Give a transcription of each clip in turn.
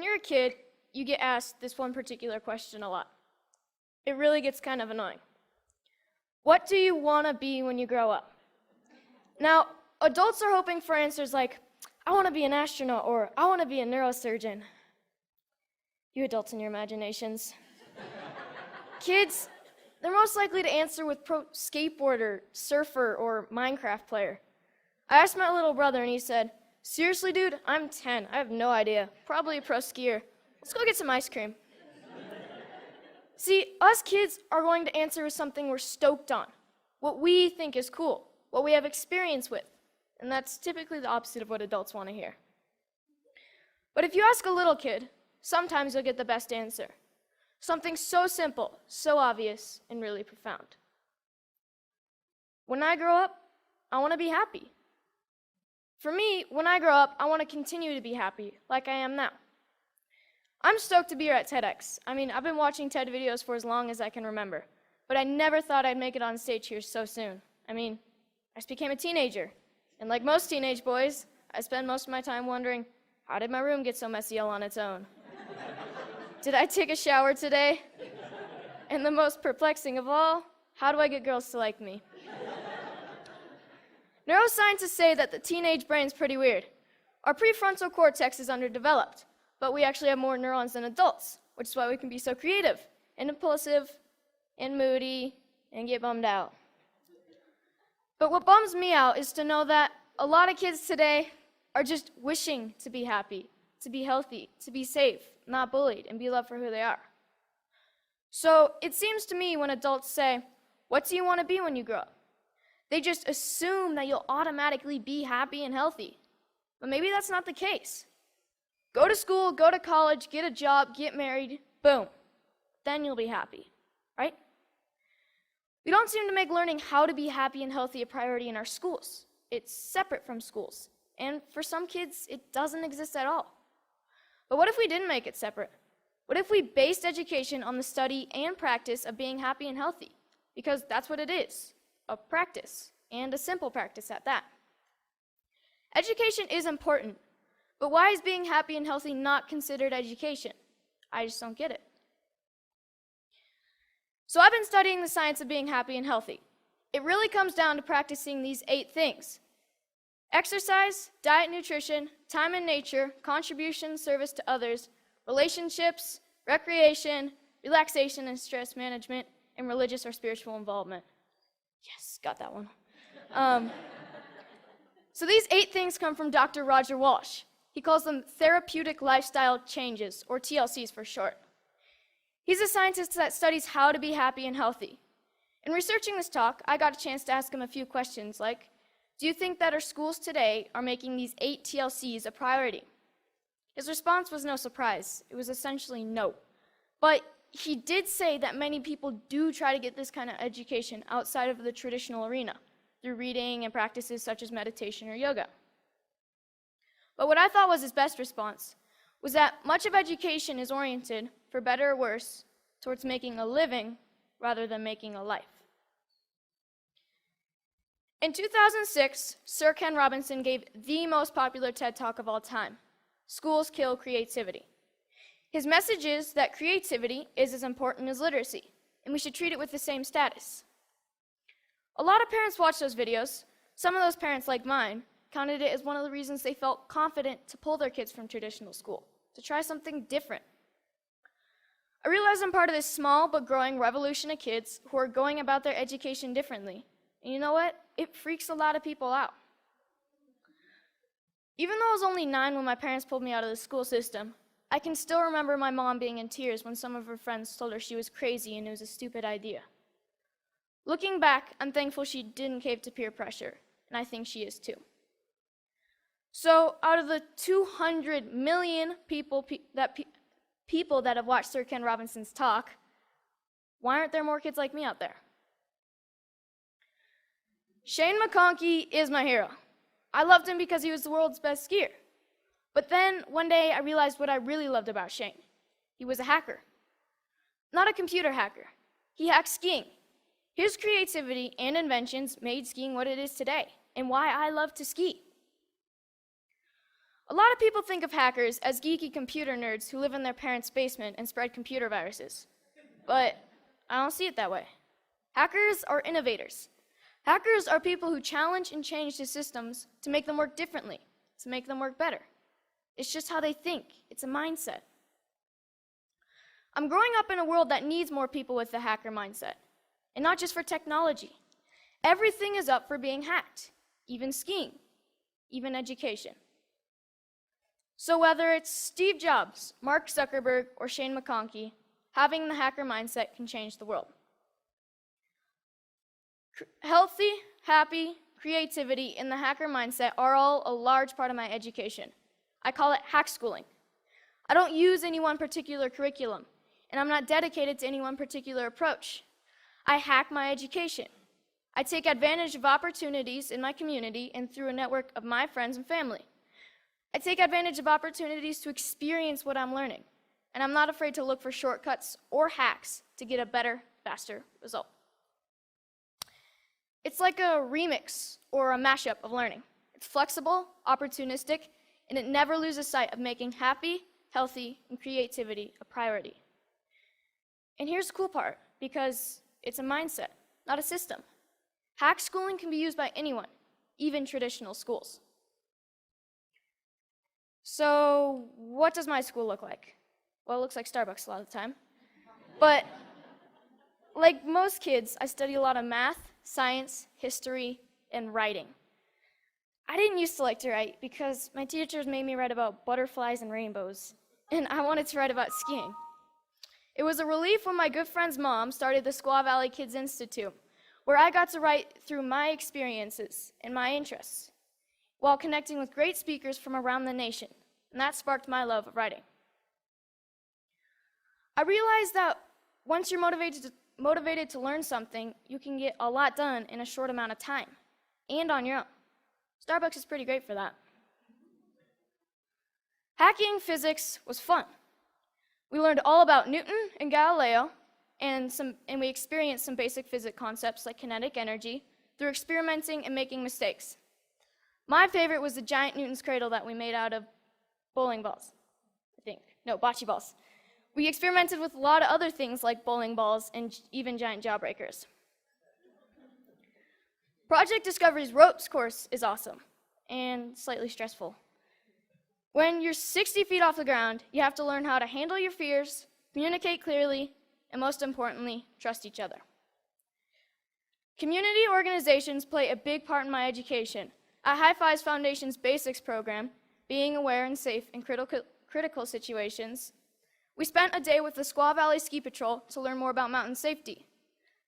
When you're a kid, you get asked this one particular question a lot. It really gets kind of annoying. What do you want to be when you grow up? Now, adults are hoping for answers like, I want to be an astronaut, or I want to be a neurosurgeon. You adults and your imaginations. Kids, they're most likely to answer with pro skateboarder, surfer, or Minecraft player. I asked my little brother and he said, seriously, dude, I'm 10. I have no idea. Probably a pro skier. Let's go get some ice cream. See, us kids are going to answer with something we're stoked on, what we think is cool, what we have experience with, and that's typically the opposite of what adults want to hear. But if you ask a little kid, sometimes you'll get the best answer. Something so simple, so obvious, and really profound. When I grow up, I want to be happy. For me, when I grow up, I want to continue to be happy, like I am now. I'm stoked to be here at TEDx. I've been watching TED videos for as long as I can remember, but I never thought I'd make it on stage here so soon. I just became a teenager, and like most teenage boys, I spend most of my time wondering, how did my room get so messy all on its own? Did I take a shower today? And the most perplexing of all, how do I get girls to like me? Neuroscientists say that the teenage brain's pretty weird. Our prefrontal cortex is underdeveloped, but we actually have more neurons than adults, which is why we can be so creative and impulsive and moody and get bummed out. But what bums me out is to know that a lot of kids today are just wishing to be happy, to be healthy, to be safe, not bullied, and be loved for who they are. So it seems to me when adults say, what do you want to be when you grow up? They just assume that you'll automatically be happy and healthy. But maybe that's not the case. Go to school, go to college, get a job, get married, boom. Then you'll be happy, right? We don't seem to make learning how to be happy and healthy a priority in our schools. It's separate from schools. And for some kids, it doesn't exist at all. But what if we didn't make it separate? What if we based education on the study and practice of being happy and healthy? Because that's what it is, a practice, and a simple practice at that. Education is important, but why is being happy and healthy not considered education? I just don't get it. So I've been studying the science of being happy and healthy. It really comes down to practicing these 8 things: exercise, diet, nutrition, time in nature, contribution, service to others, relationships, recreation, relaxation and stress management, and religious or spiritual involvement. Yes, got that one. So these 8 things come from Dr. Roger Walsh. He calls them therapeutic lifestyle changes, or TLCs for short. He's a scientist that studies how to be happy and healthy. In researching this talk, I got a chance to ask him a few questions like, do you think that our schools today are making these 8 TLCs a priority? His response was no surprise. It was essentially no. But he did say that many people do try to get this kind of education outside of the traditional arena, through reading and practices such as meditation or yoga. But what I thought was his best response was that much of education is oriented, for better or worse, towards making a living rather than making a life. In 2006, Sir Ken Robinson gave the most popular TED Talk of all time, Schools Kill Creativity. His message is that creativity is as important as literacy, and we should treat it with the same status. A lot of parents watch those videos. Some of those parents, like mine, counted it as one of the reasons they felt confident to pull their kids from traditional school, to try something different. I realize I'm part of this small but growing revolution of kids who are going about their education differently. And you know what? It freaks a lot of people out. Even though I was only 9 when my parents pulled me out of the school system, I can still remember my mom being in tears when some of her friends told her she was crazy and it was a stupid idea. Looking back, I'm thankful she didn't cave to peer pressure, and I think she is too. So out of the 200 million people that have watched Sir Ken Robinson's talk, why aren't there more kids like me out there? Shane McConkey is my hero. I loved him because he was the world's best skier. But then one day I realized what I really loved about Shane. He was a hacker. Not a computer hacker. He hacked skiing. His creativity and inventions made skiing what it is today, and why I love to ski. A lot of people think of hackers as geeky computer nerds who live in their parents' basement and spread computer viruses. But I don't see it that way. Hackers are innovators. Hackers are people who challenge and change the systems to make them work differently, to make them work better. It's just how they think. It's a mindset. I'm growing up in a world that needs more people with the hacker mindset, and not just for technology. Everything is up for being hacked, even skiing, even education. So whether it's Steve Jobs, Mark Zuckerberg, or Shane McConkey, having the hacker mindset can change the world. Healthy, happy, creativity, and the hacker mindset are all a large part of my education. I call it hack schooling. I don't use any one particular curriculum, and I'm not dedicated to any one particular approach. I hack my education. I take advantage of opportunities in my community and through a network of my friends and family. I take advantage of opportunities to experience what I'm learning, and I'm not afraid to look for shortcuts or hacks to get a better, faster result. It's like a remix or a mashup of learning. It's flexible, opportunistic, and it never loses sight of making happy, healthy, and creativity a priority. And here's the cool part, because it's a mindset, not a system. Hack schooling can be used by anyone, even traditional schools. So what does my school look like? Well, it looks like Starbucks a lot of the time. But like most kids, I study a lot of math, science, history, and writing. I didn't used to like to write because my teachers made me write about butterflies and rainbows, and I wanted to write about skiing. It was a relief when my good friend's mom started the Squaw Valley Kids Institute, where I got to write through my experiences and my interests, while connecting with great speakers from around the nation, and that sparked my love of writing. I realized that once you're motivated to learn something, you can get a lot done in a short amount of time, and on your own. Starbucks is pretty great for that. Hacking physics was fun. We learned all about Newton and Galileo, and we experienced some basic physics concepts like kinetic energy through experimenting and making mistakes. My favorite was the giant Newton's cradle that we made out of bowling balls, I think. No, bocce balls. We experimented with a lot of other things like bowling balls and even giant jawbreakers. Project Discovery's ropes course is awesome and slightly stressful. When you're 60 feet off the ground, you have to learn how to handle your fears, communicate clearly, and most importantly, trust each other. Community organizations play a big part in my education. At High Fives Foundation's Basics program, being aware and safe in critical situations, we spent a day with the Squaw Valley Ski Patrol to learn more about mountain safety.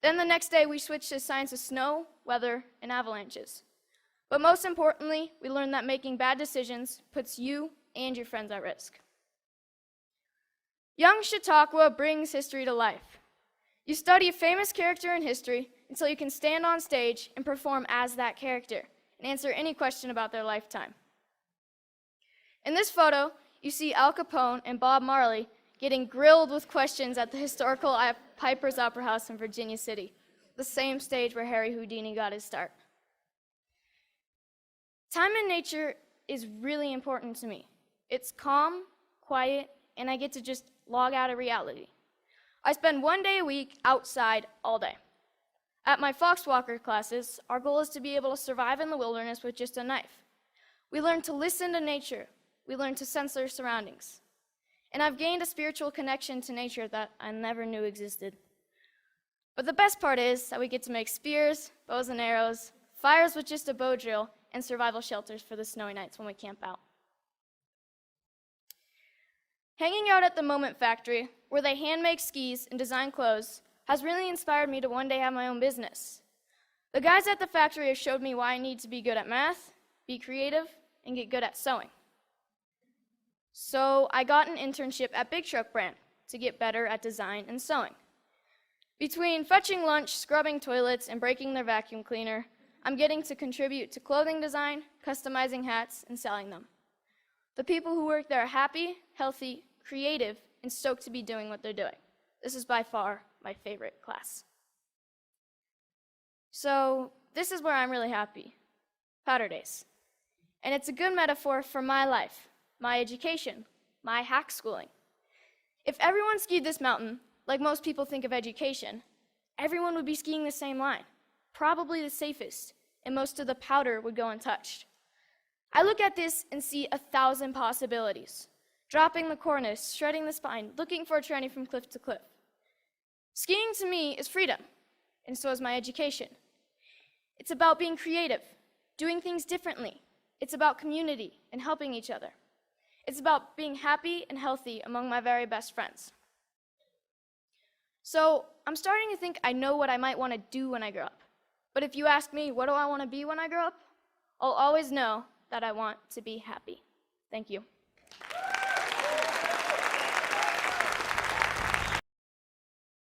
Then the next day, we switched to science of snow, weather, and avalanches. But most importantly, we learned that making bad decisions puts you and your friends at risk. Young Chautauqua brings history to life. You study a famous character in history until you can stand on stage and perform as that character and answer any question about their lifetime. In this photo, you see Al Capone and Bob Marley getting grilled with questions at the historical Piper's Opera House in Virginia City, the same stage where Harry Houdini got his start. Time in nature is really important to me. It's calm, quiet, and I get to just log out of reality. I spend 1 day a week outside all day. At my Foxwalker classes, our goal is to be able to survive in the wilderness with just a knife. We learn to listen to nature. We learn to sense our surroundings. And I've gained a spiritual connection to nature that I never knew existed. But the best part is that we get to make spears, bows and arrows, fires with just a bow drill, and survival shelters for the snowy nights when we camp out. Hanging out at the Moment Factory, where they hand make skis and design clothes, has really inspired me to one day have my own business. The guys at the factory have showed me why I need to be good at math, be creative, and get good at sewing. So I got an internship at Big Truck Brand to get better at design and sewing. Between fetching lunch, scrubbing toilets, and breaking their vacuum cleaner, I'm getting to contribute to clothing design, customizing hats, and selling them. The people who work there are happy, healthy, creative, and stoked to be doing what they're doing. This is by far my favorite class. So this is where I'm really happy, powder days. And it's a good metaphor for my life. my education, my hack schooling. If everyone skied this mountain, like most people think of education, everyone would be skiing the same line, probably the safest, and most of the powder would go untouched. I look at this and see 1,000 possibilities. Dropping the cornice, shredding the spine, looking for a tranny from cliff to cliff. Skiing to me is freedom, and so is my education. It's about being creative, doing things differently. It's about community and helping each other. It's about being happy and healthy among my very best friends. So I'm starting to think I know what I might want to do when I grow up. But if you ask me, what do I want to be when I grow up? I'll always know that I want to be happy. Thank you.